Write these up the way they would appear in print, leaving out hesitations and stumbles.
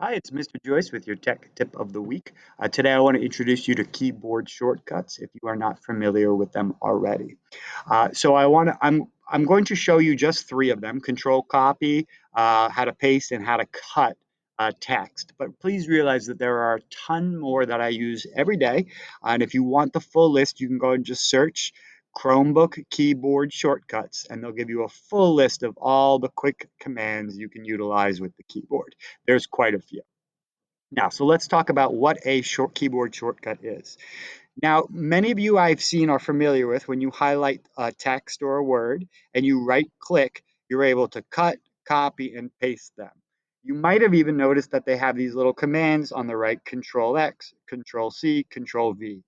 Hi, it's Mr. Joyce with your tech tip of the week. Today, I want to introduce you to keyboard shortcuts if you are not familiar with them already. I'm going to show you just three of them: Control Copy, how to paste, and how to cut text. But please realize that there are a ton more that I use every day. And if you want the full list, you can go and just search Chromebook keyboard shortcuts, and they'll give you a full list of all the quick commands you can utilize with the keyboard. There's quite a few. Now, so let's talk about what a short keyboard shortcut is. Now, many of you I've seen are familiar with when you highlight a text or a word and you right click, you're able to cut, copy, and paste them. You might have even noticed that they have these little commands on the right: Control X, Control C, Control V.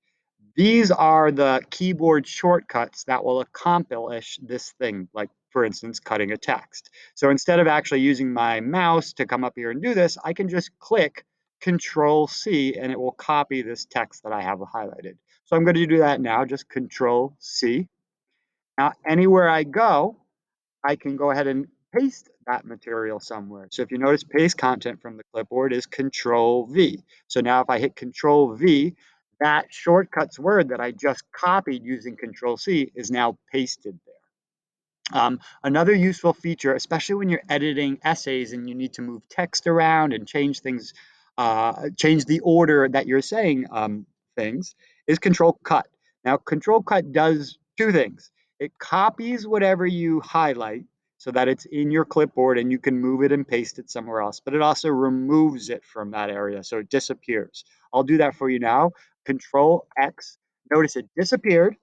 These are the keyboard shortcuts that will accomplish this thing, like, for instance, cutting a text. So instead of actually using my mouse to come up here and do this, I can just click Control C and it will copy this text that I have highlighted. So I'm going to do that now, just Control C. Now, anywhere I go, I can go ahead and paste that material somewhere. So if you notice, paste content from the clipboard is Control V. So now if I hit Control V, that shortcuts word that I just copied using Control C is now pasted there. Another useful feature, especially when you're editing essays and you need to move text around and change things, change the order that you're saying things, is Control Cut. Now, Control Cut does two things. It copies whatever you highlight so that it's in your clipboard and you can move it and paste it somewhere else, but it also removes it from that area, so it disappears. I'll do that for you now. Control X. Notice it disappeared,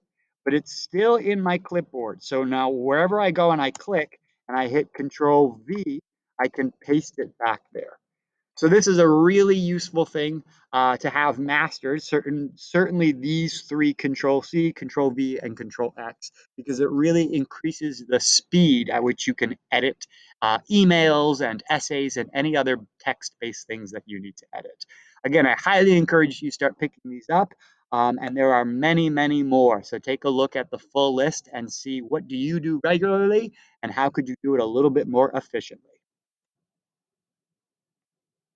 but it's still in my clipboard. So now wherever I go and I click and I hit Control V, I can paste it back there. So this is a really useful thing to have mastered. Certainly these three: Control C, Control V, and Control X, because it really increases the speed at which you can edit emails and essays and any other text-based things that you need to edit. Again, I highly encourage you start picking these up. And there are many, many more. So take a look at the full list and see what do you do regularly and how could you do it a little bit more efficiently.